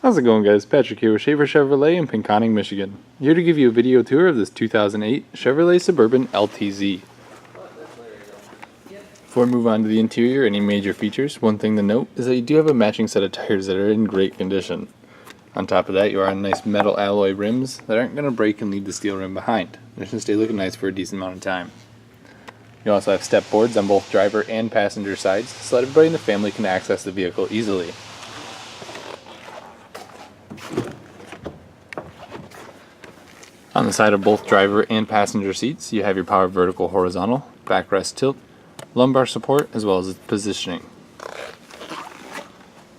How's it going, guys? Patrick here with Schafer Chevrolet in Pinconning, Michigan. Here to give you a video tour of this 2008 Chevrolet Suburban LTZ. Before we move on to the interior, any major features, one thing to note is that you do have a matching set of tires that are in great condition. On top of that, you are on nice metal alloy rims that aren't going to break and leave the steel rim behind. They're going to stay looking nice for a decent amount of time. You also have step boards on both driver and passenger sides so that everybody in the family can access the vehicle easily. On the side of both driver and passenger seats, you have your power vertical horizontal, backrest tilt, lumbar support, as well as positioning.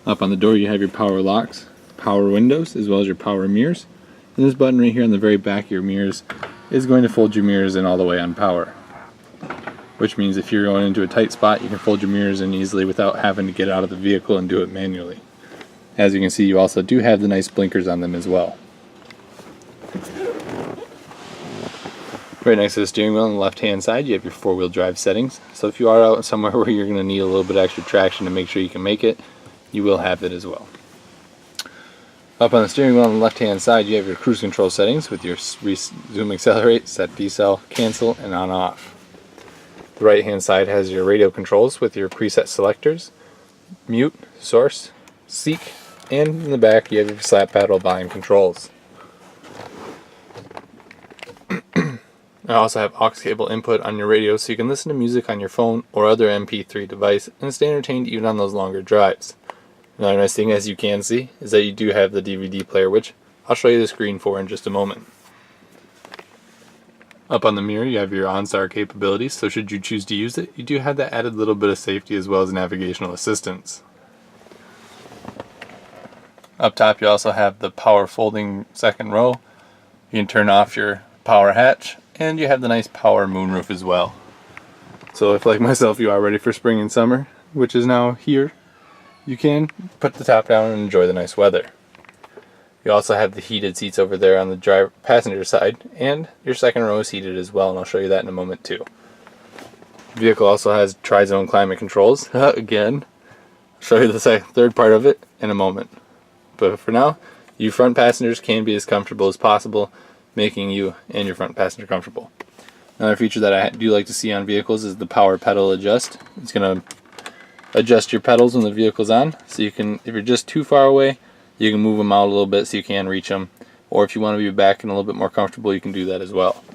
Up on the door you have your power locks, power windows, as well as your power mirrors. And this button right here on the very back of your mirrors is going to fold your mirrors in all the way on power. Which means if you're going into a tight spot, you can fold your mirrors in easily without having to get out of the vehicle and do it manually. As you can see, you also do have the nice blinkers on them as well. Right next to the steering wheel on the left hand side you have your 4-wheel drive settings, so if you are out somewhere where you're going to need a little bit extra traction to make sure you can make it, you will have it as well. Up on the steering wheel on the left hand side you have your cruise control settings with your zoom, accelerate, set decel, cancel, and on off. The right hand side has your radio controls with your preset selectors, mute, source, seek, and in the back you have your slap paddle volume controls. I also have aux cable input on your radio so you can listen to music on your phone or other MP3 device and stay entertained even on those longer drives. Another nice thing, as you can see, is that you do have the DVD player, which I'll show you the screen for in just a moment. Up on the mirror you have your OnStar capabilities, so should you choose to use it, you do have that added little bit of safety as well as navigational assistance. Up top you also have the power folding second row. You can turn off your power hatch, and you have the nice power moonroof as well. So if, like myself, you are ready for spring and summer, which is now here, you can put the top down and enjoy the nice weather. You also have the heated seats over there on the passenger side, and your second row is heated as well, and I'll show you that in a moment too. The vehicle also has tri-zone climate controls. Again, I'll show you the third part of it in a moment. But for now, you front passengers can be as comfortable as possible, making you and your front passenger comfortable. Another feature that I do like to see on vehicles is the power pedal adjust. It's going to adjust your pedals when the vehicle's on, so you can, if you're just too far away, you can move them out a little bit so you can reach them, or if you want to be back and a little bit more comfortable, you can do that as well.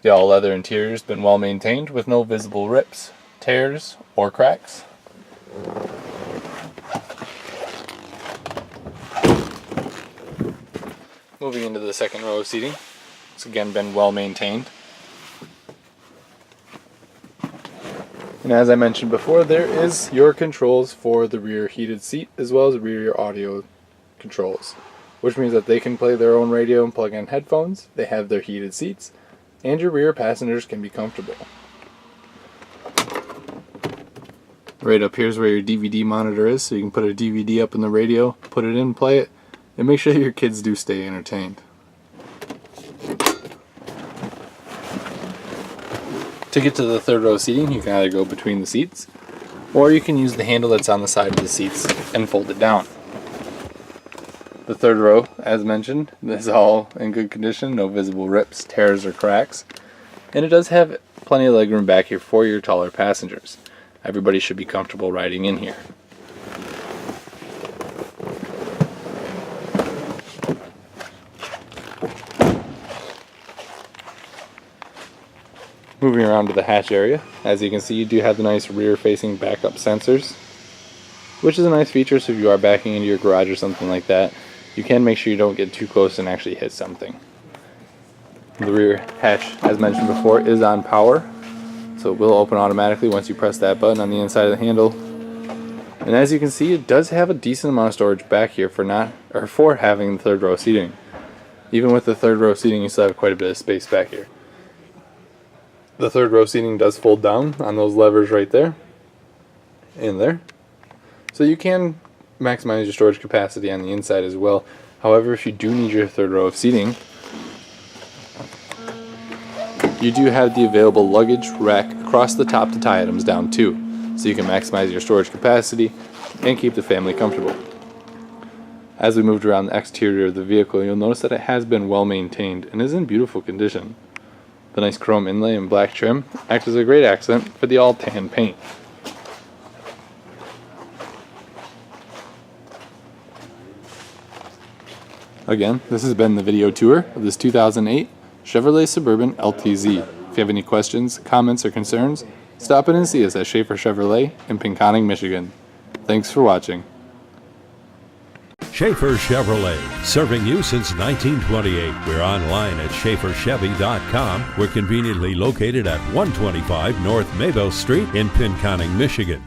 The all leather interior has been well maintained with no visible rips, tears, or cracks. Moving into the second row of seating, it's again been well maintained. And as I mentioned before, there is your controls for the rear heated seat as well as rear audio controls, which means that they can play their own radio and plug in headphones, they have their heated seats, and your rear passengers can be comfortable. Right up here is where your DVD monitor is, so you can put a DVD up in the radio, put it in, play it, and make sure your kids do stay entertained. To get to the third row seating, you can either go between the seats, or you can use the handle that's on the side of the seats and fold it down. The third row, as mentioned, is all in good condition, no visible rips, tears, or cracks, and it does have plenty of legroom back here for your taller passengers. Everybody should be comfortable riding in here. Moving around to the hatch area, as you can see you do have the nice rear facing backup sensors, which is a nice feature, so if you are backing into your garage or something like that, you can make sure you don't get too close and actually hit something. The rear hatch, as mentioned before, is on power, so it will open automatically once you press that button on the inside of the handle. And as you can see, it does have a decent amount of storage back here for having the third row seating. Even with the third row seating, you still have quite a bit of space back here. The third row seating does fold down on those levers right there and there, so you can maximize your storage capacity on the inside as well. However, if you do need your third row of seating, you do have the available luggage rack across the top to tie items down too, so you can maximize your storage capacity and keep the family comfortable. As we moved around the exterior of the vehicle, you'll notice that it has been well maintained and is in beautiful condition. The nice chrome inlay and black trim act as a great accent for the all tan paint. Again, this has been the video tour of this 2008 Chevrolet Suburban LTZ. If you have any questions, comments, or concerns, stop in and see us at Schafer Chevrolet in Pinconning, Michigan. Thanks for watching. Schafer Chevrolet, serving you since 1928. We're online at schaferchevy.com. We're conveniently located at 125 North Mayville Street in Pinconning, Michigan.